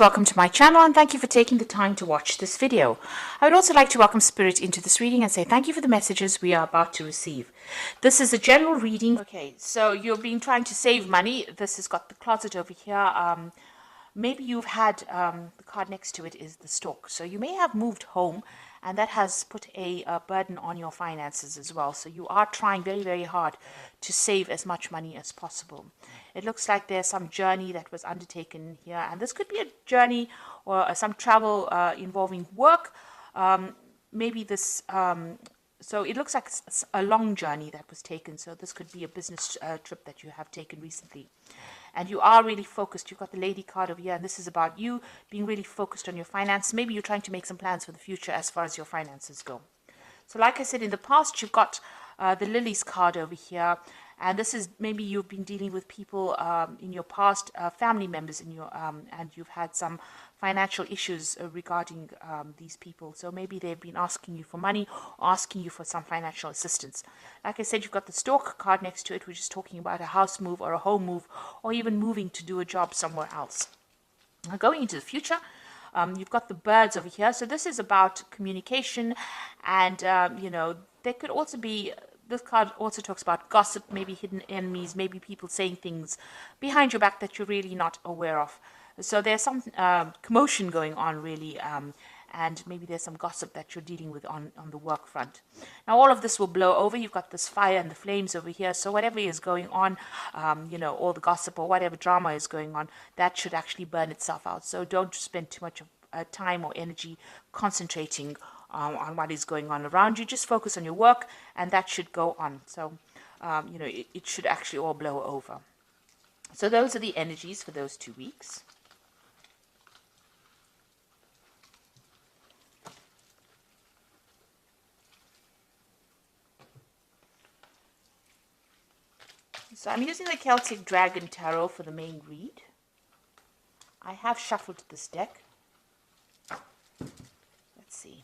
Welcome to my channel and thank you for taking the time to watch this video. I would also like to welcome Spirit into this reading and say thank you for the messages we are about to receive. This is a general reading. Okay, so you've been trying to save money. This has got the closet over here. Maybe you've had, the card next to it is the stork. So you may have moved home and that has put a burden on your finances as well. So you are trying very, very hard to save as much money as possible. It looks like there's some journey that was undertaken here. And this could be a journey or some travel involving work. Maybe this, so it looks like a long journey that was taken. So this could be a business trip that you have taken recently. And you are really focused. You've got the lady card over here, and this is about you being really focused on your finance. Maybe you're trying to make some plans for the future as far as your finances go. So like I said, in the past, you've got the lilies card over here. And this is maybe you've been dealing with people in your past, family members in your, and you've had some financial issues regarding these people. So maybe they've been asking you for money or asking you for some financial assistance. Like I said, you've got the stork card next to it, which is talking about a house move or a home move or even moving to do a job somewhere else. Now, going into the future, you've got the birds over here. So this is about communication and, there could also be... This card also talks about gossip, maybe hidden enemies, maybe people saying things behind your back that you're really not aware of. So there's some commotion going on, really, and maybe there's some gossip that you're dealing with on the work front. Now, all of this will blow over. You've got this fire and the flames over here. So whatever is going on, all the gossip or whatever drama is going on, that should actually burn itself out. So don't spend too much of time or energy concentrating on what is going on around you. Just focus on your work and that should go on. So, it should actually all blow over. So those are the energies for those 2 weeks. So I'm using the Celtic Dragon Tarot for the main read. I have shuffled this deck. Let's see.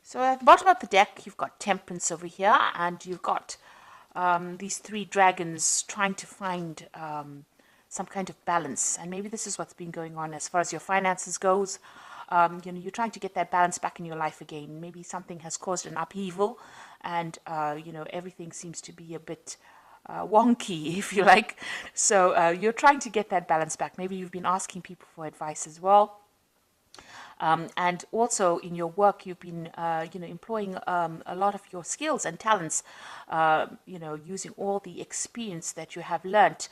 So at the bottom of the deck, you've got Temperance over here, and you've got these 3 dragons trying to find some kind of balance. And maybe this is what's been going on as far as your finances goes. You're trying to get that balance back in your life again. Maybe something has caused an upheaval, and everything seems to be a bit wonky, if you like. So you're trying to get that balance back. Maybe you've been asking people for advice as well. And also in your work, you've been, employing a lot of your skills and talents, using all the experience that you have learnt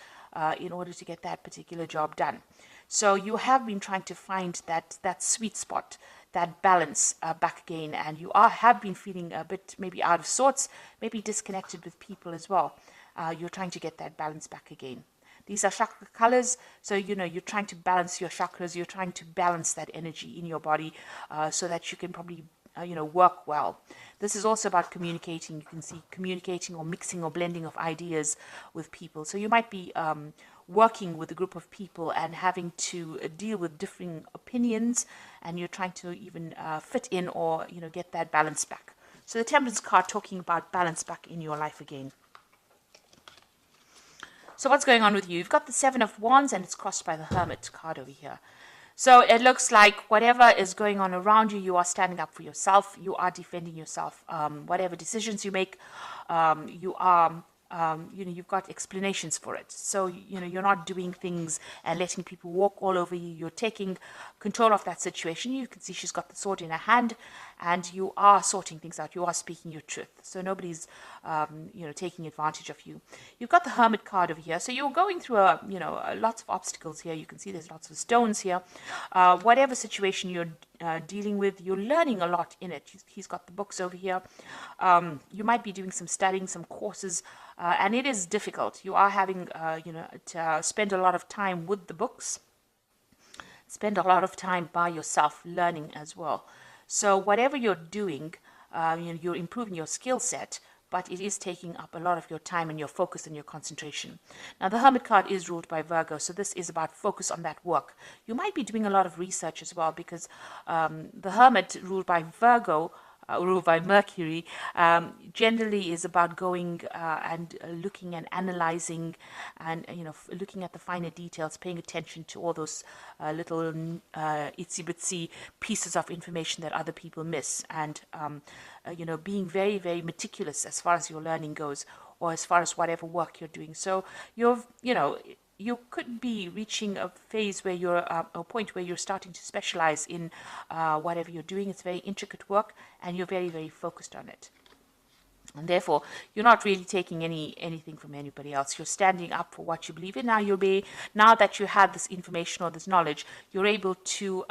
in order to get that particular job done. So you have been trying to find that sweet spot, that balance back again, and you have been feeling a bit maybe out of sorts, maybe disconnected with people as well. You're trying to get that balance back again. These are chakra colors, so you're trying to balance your chakras. You're trying to balance that energy in your body so that you can probably work well. This is also about communicating. You can see communicating or mixing or blending of ideas with people. So you might be working with a group of people and having to deal with differing opinions, and you're trying to even fit in or get that balance back. So the Temperance card talking about balance back in your life again. So what's going on with you? You've got the 7 of Wands and it's crossed by the Hermit card over here. So it looks like whatever is going on around you, you are standing up for yourself. You are defending yourself. Whatever decisions you make, you are, you've got explanations for it. So, you're not doing things and letting people walk all over you. You're taking control of that situation. You can see she's got the sword in her hand and you are sorting things out. You are speaking your truth. So nobody's, taking advantage of you. You've got the Hermit card over here. So you're going through lots of obstacles here. You can see there's lots of stones here. Whatever situation you're dealing with, you're learning a lot in it. He's got the books over here. You might be doing some studying, some courses, and it is difficult. You are having, to spend a lot of time with the books. Spend a lot of time by yourself learning as well. So whatever you're doing, you're improving your skill set, but it is taking up a lot of your time and your focus and your concentration. Now, the Hermit card is ruled by Virgo, so this is about focus on that work. You might be doing a lot of research as well, because the Hermit, ruled by Virgo, ruled by Mercury, generally is about going and looking and analyzing, and looking at the finer details, paying attention to all those little itsy bitsy pieces of information that other people miss, and being very, very meticulous as far as your learning goes, or as far as whatever work you're doing. So you could be reaching a phase where you're a point where you're starting to specialize in whatever you're doing. It's very intricate work, and you're very, very focused on it. And therefore, you're not really taking anything from anybody else. You're standing up for what you believe in. Now that you have this information or this knowledge, you're able to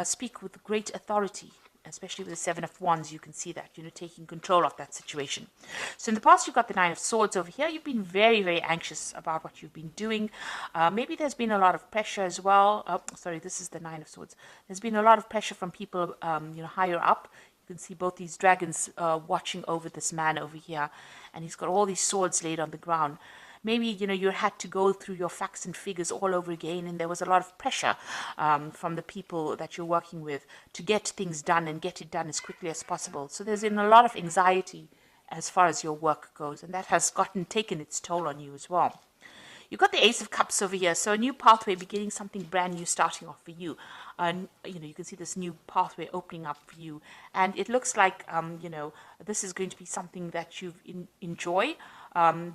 speak with great authority. Especially with the Seven of Wands, you can see that, taking control of that situation. So in the past, you've got the Nine of Swords over here. You've been very, very anxious about what you've been doing. Maybe there's been a lot of pressure as well. Oh, sorry, this is the Nine of Swords. There's been a lot of pressure from people, higher up. You can see both these dragons watching over this man over here. And he's got all these swords laid on the ground. Maybe, you had to go through your facts and figures all over again, and there was a lot of pressure from the people that you're working with to get things done and get it done as quickly as possible. So there's been a lot of anxiety as far as your work goes, and that has taken its toll on you as well. You've got the Ace of Cups over here, so a new pathway beginning, something brand new starting off for you. You can see this new pathway opening up for you, and it looks like this is going to be something that you enjoy,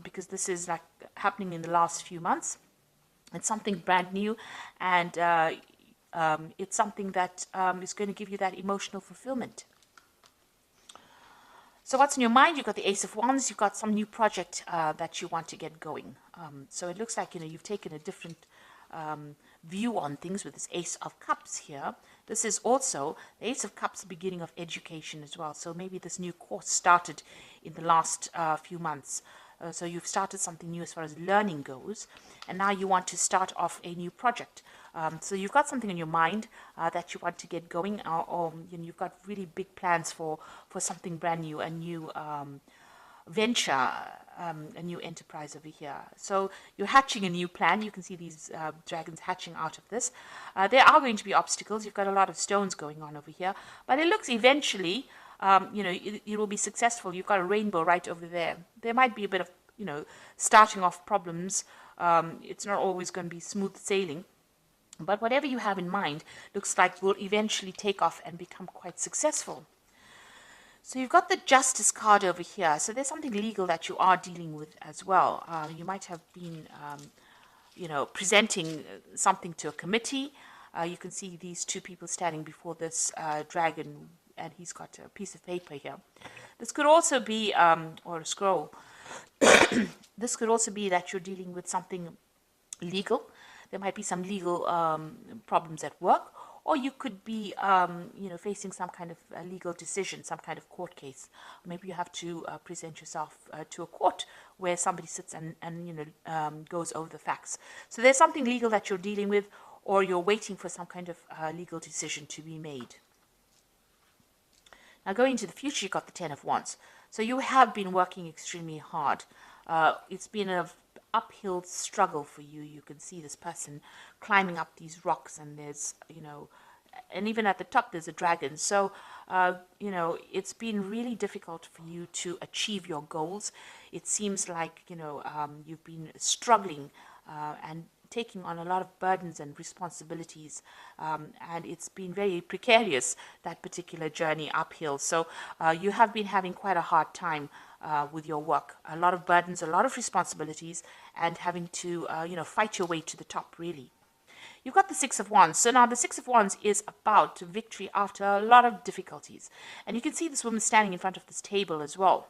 because this is like happening in the last few months. It's something brand new, and it's something that is going to give you that emotional fulfillment. So what's in your mind? You've got the Ace of Wands. You've got some new project that you want to get going. So it looks like you've taken a different view on things with this Ace of Cups here. This is also the Ace of Cups, beginning of education as well. So maybe this new course started in the last few months. So you've started something new as far as learning goes, and now you want to start off a new project. So you've got something in your mind that you want to get going, or you've got really big plans for something brand new, a new venture, a new enterprise over here. So you're hatching a new plan. You can see these dragons hatching out of this. There are going to be obstacles. You've got a lot of stones going on over here, but it looks eventually it will be successful. You've got a rainbow right over there. There might be a bit of, starting off problems. It's not always going to be smooth sailing, but whatever you have in mind looks like will eventually take off and become quite successful. So you've got the Justice card over here. So there's something legal that you are dealing with as well. You might have been, presenting something to a committee. You can see these two people standing before this dragon, and he's got a piece of paper here. This could also be, or a scroll. This could also be that you're dealing with something legal. There might be some legal problems at work, or you could be, facing some kind of legal decision, some kind of court case. Maybe you have to present yourself to a court where somebody sits and goes over the facts. So there's something legal that you're dealing with, or you're waiting for some kind of legal decision to be made. Now, going into the future, you've got the Ten of Wands. So you have been working extremely hard. It's been an uphill struggle for you. You can see this person climbing up these rocks, and there's, and even at the top, there's a dragon. So, it's been really difficult for you to achieve your goals. It seems like, you've been struggling and taking on a lot of burdens and responsibilities, and it's been very precarious, that particular journey uphill. So you have been having quite a hard time with your work, a lot of burdens, a lot of responsibilities, and having to fight your way to the top, really. You've got the Six of Wands. So now the Six of Wands is about victory after a lot of difficulties, and you can see this woman standing in front of this table as well.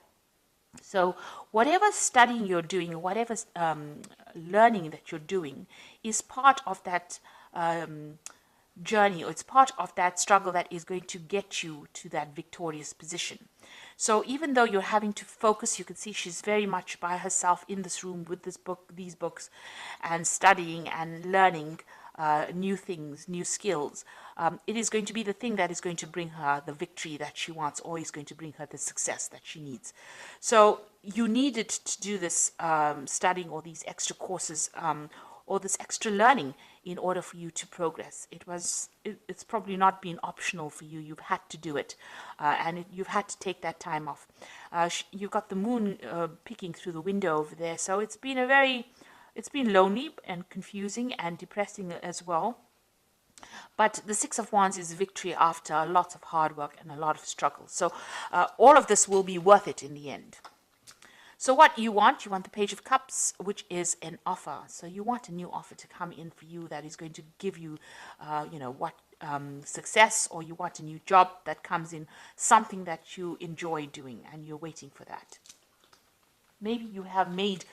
So whatever studying you're doing, whatever learning that you're doing is part of that journey, or it's part of that struggle that is going to get you to that victorious position. So even though you're having to focus, you can see she's very much by herself in this room with these books, and studying and learning new things, new skills. It is going to be the thing that is going to bring her the victory that she wants, or is going to bring her the success that she needs. So you needed to do this studying, or these extra courses, or this extra learning, in order for you to progress. It's probably not been optional for you. You've had to do it, and you've had to take that time off. You've got the moon peeking through the window over there, so it's been lonely and confusing and depressing as well. But the Six of Wands is victory after lots of hard work and a lot of struggle. So all of this will be worth it in the end. So what you want the Page of Cups, which is an offer. So you want a new offer to come in for you that is going to give you, success, or you want a new job that comes in, something that you enjoy doing, and you're waiting for that. Maybe you have made,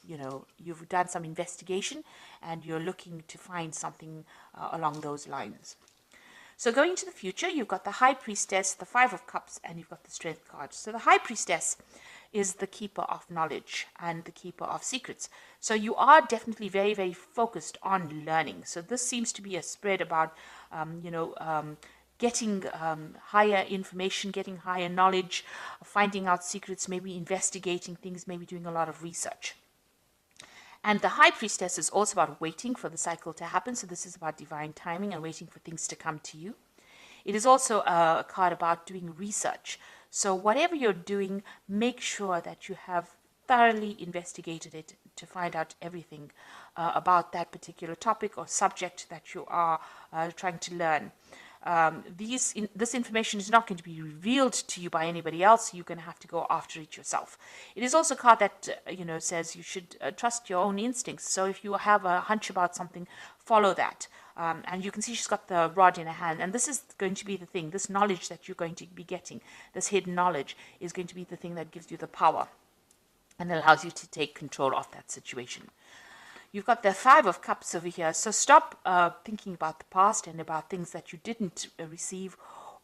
you've done some investigation, and you're looking to find something along those lines. So going into the future, you've got the High Priestess, the Five of Cups, and you've got the Strength card. So the High Priestess is the keeper of knowledge and the keeper of secrets. So you are definitely very, very focused on learning. So this seems to be a spread about, getting higher information, getting higher knowledge, finding out secrets, maybe investigating things, maybe doing a lot of research. And the High Priestess is also about waiting for the cycle to happen. So this is about divine timing and waiting for things to come to you. It is also a card about doing research. So whatever you're doing, make sure that you have thoroughly investigated it to find out everything about that particular topic or subject that you are trying to learn. This information is not going to be revealed to you by anybody else. You're going to have to go after it yourself. It is also a card that says you should trust your own instincts. So if you have a hunch about something, follow that. And you can see she's got the rod in her hand, and this is going to be the thing. This knowledge that you're going to be getting, this hidden knowledge, is going to be the thing that gives you the power and allows you to take control of that situation. You've got the Five of Cups over here. So stop thinking about the past and about things that you didn't receive,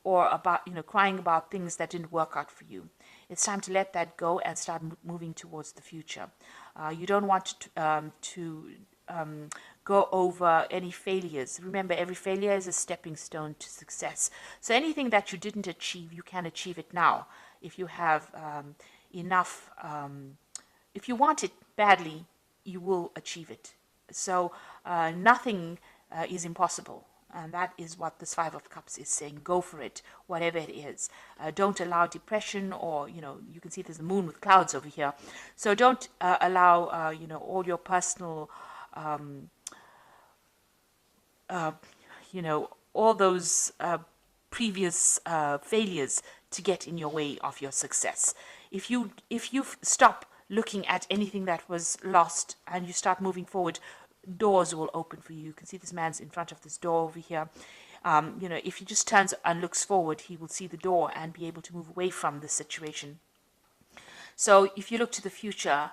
or about, crying about things that didn't work out for you. It's time to let that go and start moving towards the future. You don't want to go over any failures. Remember, every failure is a stepping stone to success. So anything that you didn't achieve, you can achieve it now. If you have enough, if you want it badly, you will achieve it. So nothing is impossible. And that is what this Five of Cups is saying. Go for it, whatever it is. Don't allow depression, or, you can see there's a moon with clouds over here. So don't allow, all your personal, all those previous failures to get in your way of your success. If you stop looking at anything that was lost and you start moving forward, doors will open for you. You can see this man's in front of this door over here. If he just turns and looks forward, he will see the door and be able to move away from the situation. So if you look to the future,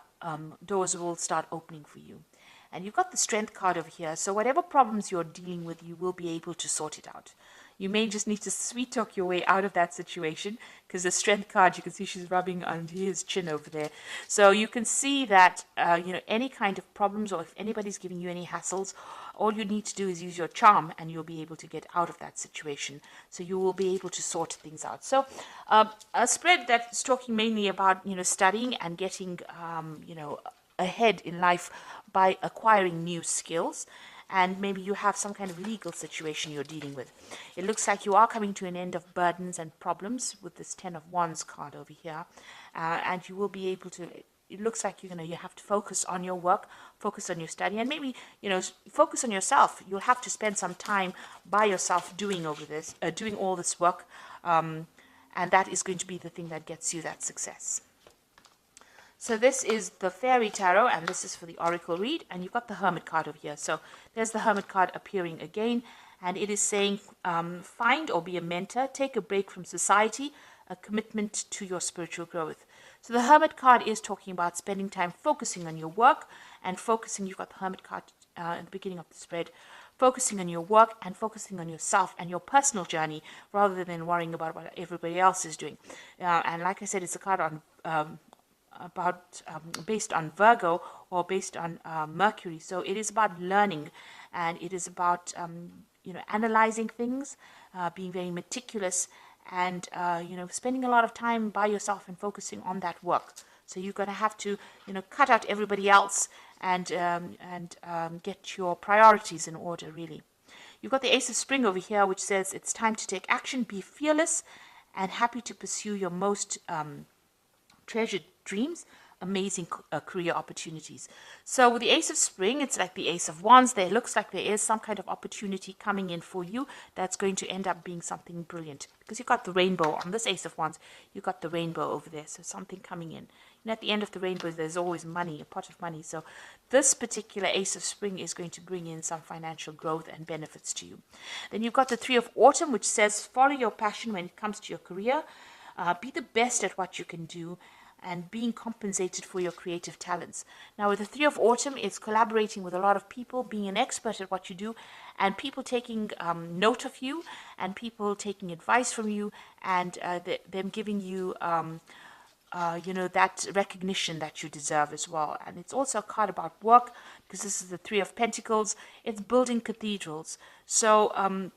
doors will start opening for you. And you've got the Strength card over here. So whatever problems you're dealing with, you will be able to sort it out. You may just need to sweet talk your way out of that situation, because the Strength card, you can see she's rubbing under his chin over there. So you can see that, any kind of problems, or if anybody's giving you any hassles, all you need to do is use your charm and you'll be able to get out of that situation. So you will be able to sort things out. So a spread that's talking mainly about, studying and getting, ahead in life by acquiring new skills. And maybe you have some kind of legal situation you're dealing with. It looks like you are coming to an end of burdens and problems with this Ten of Wands card over here. And you will be able to, it looks like you have to focus on your work, focus on your study, and maybe, focus on yourself. You'll have to spend some time by yourself doing all this work. And that is going to be the thing that gets you that success. So this is the Fairy Tarot, and this is for the Oracle read, and you've got the Hermit card over here. So there's the Hermit card appearing again, and it is saying, find or be a mentor, take a break from society, a commitment to your spiritual growth. So the Hermit card is talking about spending time focusing on your work, and focusing, you've got the Hermit card at the beginning of the spread, focusing on your work and focusing on yourself and your personal journey, rather than worrying about what everybody else is doing. And like I said, it's a card on based on Virgo or based on Mercury. So it is about learning, and it is about analyzing things, being very meticulous, and spending a lot of time by yourself and focusing on that work. So you're going to have to cut out everybody else and get your priorities in order, really. You've got the Ace of Spring over here, which says it's time to take action, be fearless, and happy to pursue your most treasured dreams, amazing career opportunities. So with the Ace of Spring, it's like the Ace of Wands. There looks like there is some kind of opportunity coming in for you that's going to end up being something brilliant, because you've got the rainbow on this Ace of Wands. You've got the rainbow over there, so something coming in. And at the end of the rainbow, there's always money, a pot of money. So this particular Ace of Spring is going to bring in some financial growth and benefits to you. Then you've got the Three of Autumn, which says follow your passion when it comes to your career. Be the best at what you can do, and being compensated for your creative talents. Now with the Three of Autumn, it's collaborating with a lot of people, being an expert at what you do, and people taking note of you, and people taking advice from you, and them giving you that recognition that you deserve as well. And it's also a card about work, because this is the Three of Pentacles. It's building cathedrals. So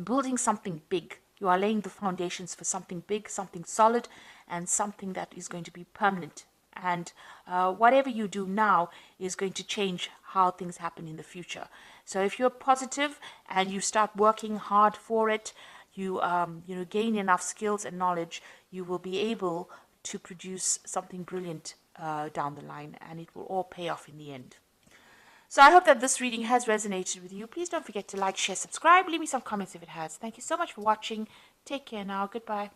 building something big. You are laying the foundations for something big, something solid, and something that is going to be permanent. And whatever you do now is going to change how things happen in the future. So if you're positive and you start working hard for it, you gain enough skills and knowledge, you will be able to produce something brilliant down the line, and it will all pay off in the end. So I hope that this reading has resonated with you. Please don't forget to like, share, subscribe. Leave me some comments if it has. Thank you so much for watching. Take care now. Goodbye.